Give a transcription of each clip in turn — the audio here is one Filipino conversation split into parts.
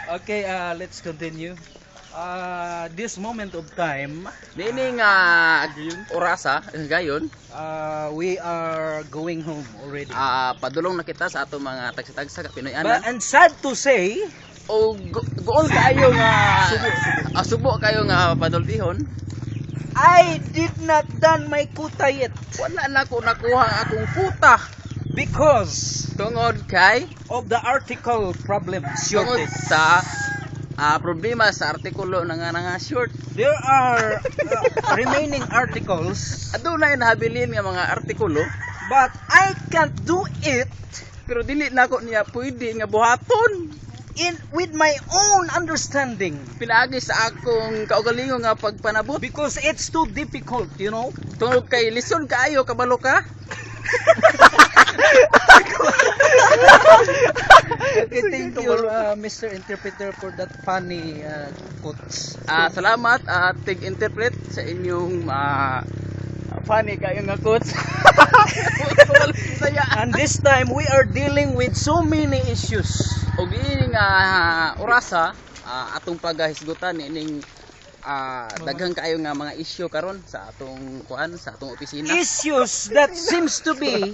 Okay, let's continue. This moment of time, Nining orasa gayon, we are going home already. padulong na kita sa ato mga tagsa-tagsa ka Pinoy But, ana. and sad to say, O gool kayo nga subo kayo nga padultihon. I did not done my kuta yet Wala na ko nakuha ang akong kuta because tungod kay of the article problem tungod shortage. sa problema sa artikulo nga short. There are remaining articles, Adunay nahabilin nga mga artikulo but I can't do it pero dili na ko niya pwede nga buhaton. with my own understanding Pinaagi sa akong kaugalingon nga pagpanabot because it's too difficult, you know. tungod kay lison kaayo kabalo ka. Okay, thank you, Mr. Interpreter, for that funny quotes. Salamat tig interpret sa inyong funny kayo nga quotes. Saya. And this time, we are dealing with so many issues. Og ini nga orasa atong paghisgutan ining daghang kaayo nga mga isyu karon sa atong kuan sa atong opisina. Issues that seems to be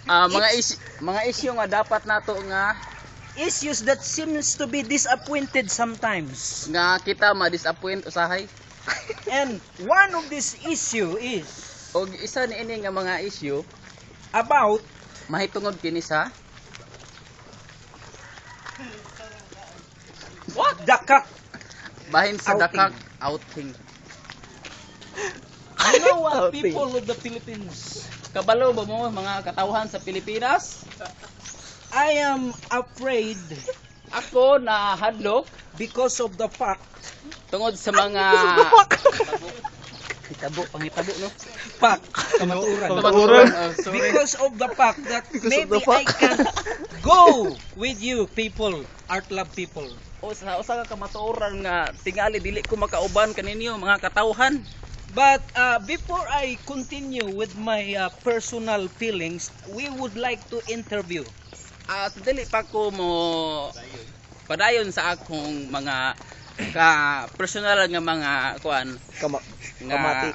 Mga isyu nga dapat nato nga issues that seems to be disappointed sometimes. nga kita ma-disappoint usahay. And one of this issue is Og isa niini nga mga isyu about mahitungod kini sa dakak. bahin sa Outing. dakak outing. You know what, Outing. people of the Philippines, Kabalo ba mo mga katawhan sa Pilipinas? I am afraid Ako na hadlok because of the fact tungod sa mga pangitabo no. fact kamaturan. Kamaturan. Sorry. Because of the fact that maybe I can go with you people, art love people. Usa ka kamatuoran nga tingali dili ko makauban kaninyo mga katawhan. But before I continue with my personal feelings, we would like to interview. Dili pa ko mo padayon sa akong mga personal nga mga kuan Kamati.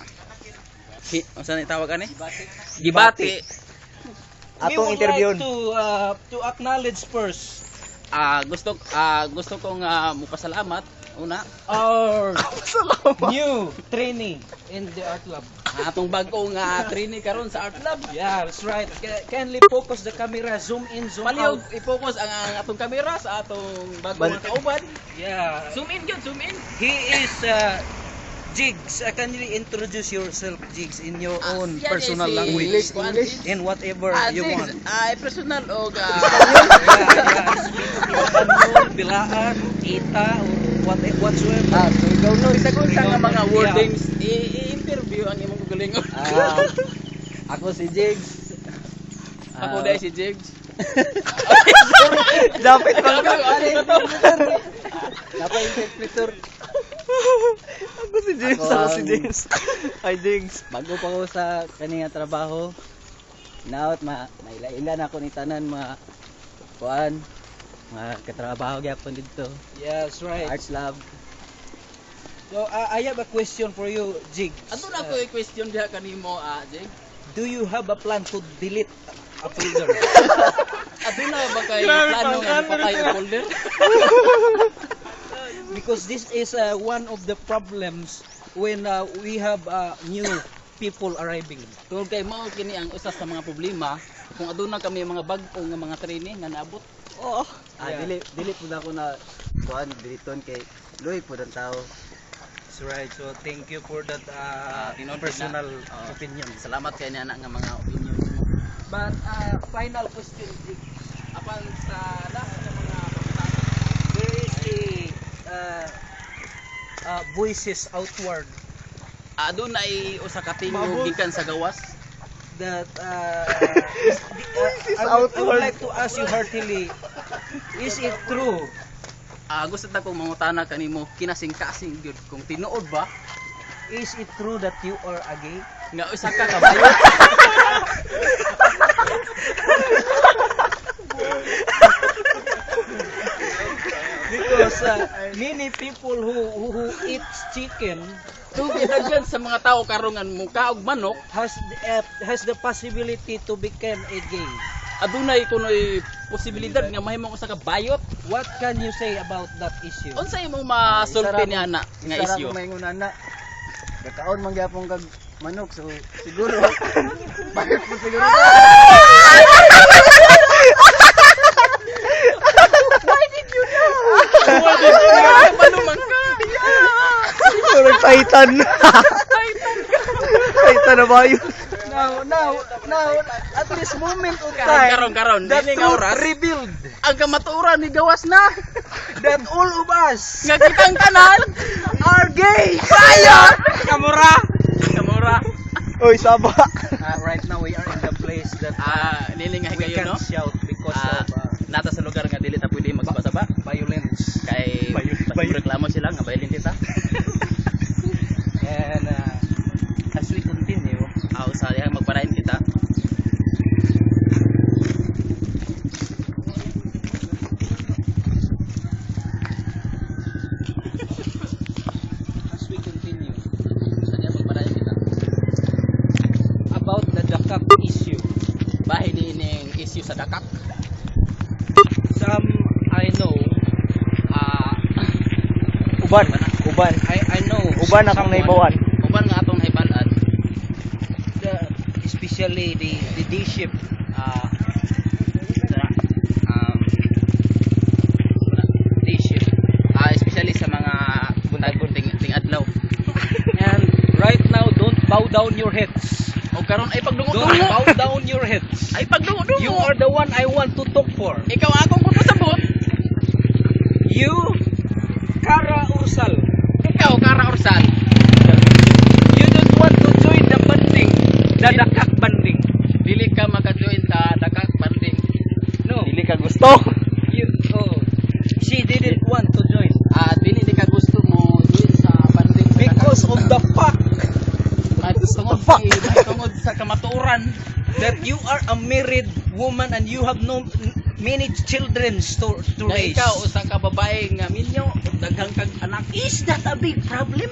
Unsa ni tawag ani? Gibati. Atong We would interview. like to acknowledge first Gusto kong mupasalamat una our new trainee in the art lab. atong bag-ong trainee karon sa Art Lab. Yeah, that's right. Kindly focus the camera, zoom in, zoom Palihog out. i-focus ang atong kamera sa atong bag-ong kauban. Yeah. Zoom in gyud, zoom in. He is Jigs. Can you introduce yourself, Jigs, in your own Yan personal si language? English. In whatever you want. Personal og Espanol, Bilaan, Ita, or whatsoever. So ikaw no. bisag unsa nga mga Yeah. wordings i-interview ang imong kagalingon. Ako si Jigs. Ako dai si Jigs. Dapat ko Dapat interpreter. Ako si Jigs. Ako si Jigs. Hi Jigs. Bago pa ko sa kanina trabaho. Naot maila-ila na ako ni tanan mga kuan. Mga katrabaho gyapon dito. Yeah, that's right. Arts Lab. So, I have a question for you, Jigs. Ato na ko i-question diha kanimo Jig. Do you have a plan to delete a folder? Ato na ba kay plano nga patay ang folder? Because this is one of the problems when we have new people arriving. Tungod kay mao kini ang usa sa mga problema kung aduna kami mga bag-o nga mga training nga naabot. Oo. Yeah. Dili pud ako na kuan diliton kay Loy pud ang tao. That's right. So, thank you for that Tinood personal na. opinion. Salamat kay nana nga mga opinion mo. But final question, Jigs. Apan sa last nga mga kapitanan, There is a voices outward adunay usa ka tingog Mabot. gikan sa gawas. that I would like to ask you heartily, is it true? Gusto ta kong mangutana kanimo kinasing-kasing gyud kung tinuod ba Is it true that you are a gay? nga usa ka kabayo. because many people who eats chicken Tubig daghan sa mga tao karongan muka og manok, has the possibility to become a gay. adunay kunoy posibilidad nga mahimong usa ka bayot. What can you say about that issue? Unsa imong masulti ni ana nga Isa ra isyu? ko maingon ana. Gakaon man gyapon kag manok so siguro. Bakit po siguro? Maluman ka. Siguro Titan. Titan na ba yun? Now, at this moment of Karon that dili nga truth oras. revealed Ang kamatuoran ni gawas na. that all of us Nga kitang tanan are gay. Sayang! Kamura! Kamura! Oy, saba. Right now we are in the place that Nilingahi we kayo, no? can shout because Ah, of nata sa lugar nga dili ta pwede magsaba-saba. violence. Kay reklamo sila nga violent ta. And as we continue, Sa diha magparain kita. as we continue Sa diha magparain kita. about the Dakak issue, Bahay ni ining issue sa dakak. some I know, Uban. I know Uban akong someone, naibawan. Uban nga atong naibalaan. especially the day shift. Day shift. Especially sa mga ting adlaw. And right now, don't bow down your heads. O karon ay Don't pagdungo-dungo. bow down your heads. Ay pagdungo-dungo. You are the one I want to talk for. Ikaw akong pagpasabot. You, Kara Ursal. Ikaw Kara Orsal. You don't want to join the banding, the Dakak banding. Dili ka maka-join sa dakak banding. No. Dili ka gusto. She didn't want to join Dili ka gusto mo join sa banding sa because of the fact tungod sa kamatuoran. that you are a married woman and you have many children to Nga raise. ikaw usa ka babae nga minyo ug daghang kag anak. Is that a big problem?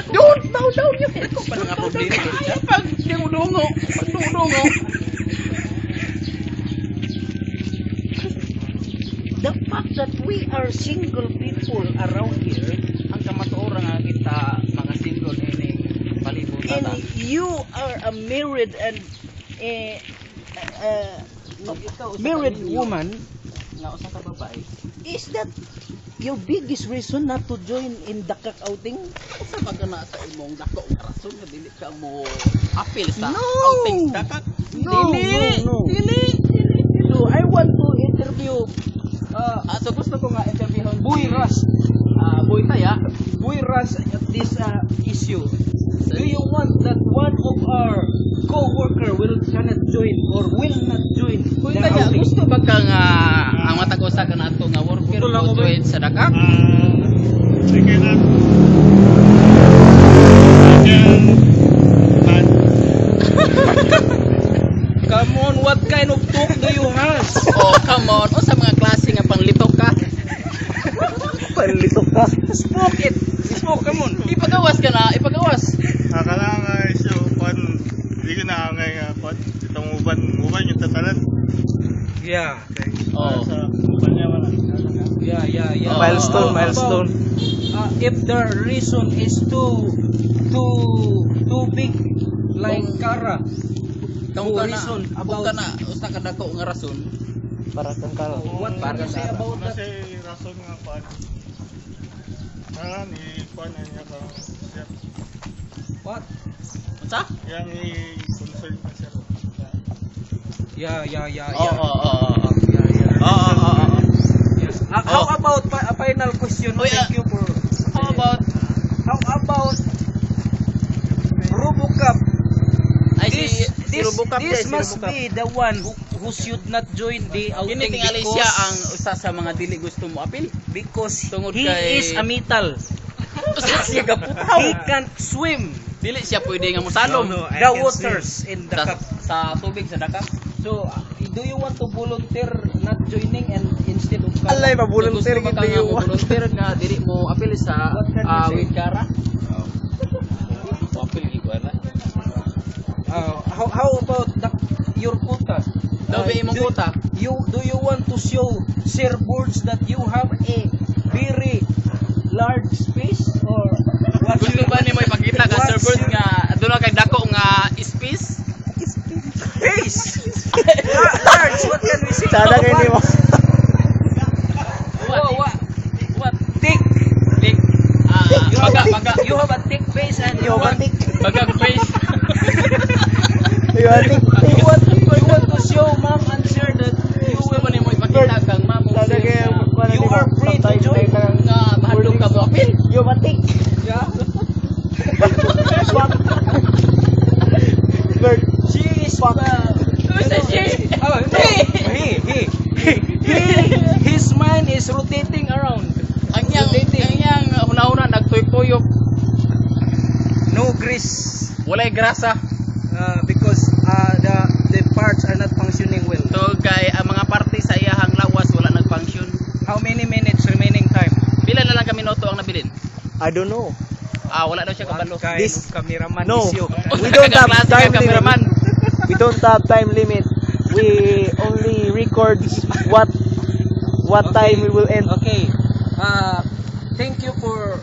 Don't bow down your head. Ko pa nga problema. Ay pag dingo-dungo, pagdungo. The fact that we are single people around here Ang kamatuoran nga kita mga single ini palibot and ta. you are a married and married woman, Nga usa ka babae. is that your biggest reason not to join in Dakak outing? Usa ba kana sa imong dako nga rason nga dili ka mo appeal sa No! outing dakak? No, Dili. no, no. Dili. So I want to interview So gusto ko nga interviewon Boy Ras. Boy Taya. Boy Ras at this issue. Do you want that one of our co-worker cannot join or will not join Boy the Taya, outing? gusto ba ka nga ang matag usa ka nato nga worker mo join sa dakak? Sige na. Come on, what kind of talk do you have? Oh, come on. O sa mga klase nga panglitok ka. Panlitok ka. Smoke it. Smoke, come on. Ipagawas ka na, ipagawas. Akala nga isyo kon di ko na angay nga kon itong uban yung tatalan. Yeah. Okay. Oh. Sa uban niya man. Yeah. Oh. Milestone. If the reason is too big, like Kara, Kung no ka na, reason kung about ka na, usa ka dako nga rason. Para kang karo. what can you say about that? Kasi rason nga kon. Ni kon niya ka siya. What? Unsa? Yang i-consult na siya. Yeah. Oo. Yeah. Oo. Yes. How about a final question? Oy, Thank you for. How about How about RoboCop? ay si Robocop This si must Robocop. be the one who should not join the outing Kini tingali siya ang usa sa mga dili gusto mo apil. because Tungod he kay- is a metal. Usa siya gaputaw. He can't swim Dili siya pwede nga mosalom the waters in the sa, cup. sa tubig sa dakak. So do you want to volunteer not joining and instead of Alay, pa-volunteer Gusto ba gid ka nga yung volunteer nga dili mo apil sa What can you say? with Kara? Apil gi ko na. How about your quota? Daw ba imong quota? Do you want to show Sir Boards that you have a very large space or what? Gusto ba nimo ipakita ka Sir Bird nga aduna kay dako nga space? Space? Large, what can we say? Sada kay nimo. What? Thick. Lik. You have, Baga. you have a thick face and you want, Baga face. you want to show mom and sir that you Gusto will ba nimo ipakita kang mamo Sada kay you are free to join. nga mahadlok ka mo apil? Yo matik. Yeah. Bird. She is Basta siya. Oh, no. His mind is rotating around. Ang yang una-una nagtuyok-tuyok, No grease walay grasa. because the parts are not functioning well. So kay ang mga parte sa iyahang lawas wala nag-function. How many minutes remaining time? Pila na lang ka minuto ang nabilin? I don't know. Wala daw siya kabalo. Kind This- of cameraman No. issue. We don't have Kaklase time ka, cameraman. We don't have time limit. We only record what time we will end. Okay. Thank you for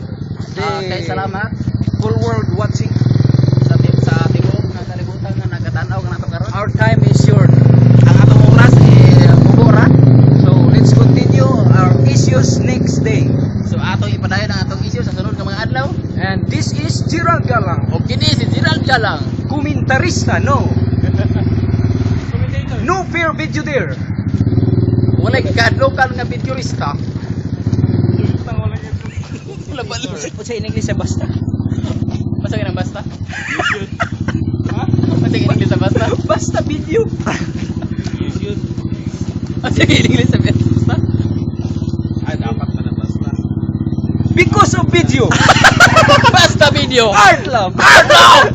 the Kay salamat whole world watching. sa tibuok nga kalibutan nga nagatanaw nga nato karon. Our time is short. Ang atong oras mubo ra. So let's continue our issues next day. So atong ipadayon ang atong issue sa sunod nga mga adlaw. And this is Gerald Galang, O kini si Gerald Jalang. kumentarista, no? No fear video there. Walay kadlokal nga videorista. Laban. Sa in English sa basta. Basta ka ng basta? Basta ka ng basta? Basta video. Basta ka ng basta? Because of video. Basta video! Art love. Art love!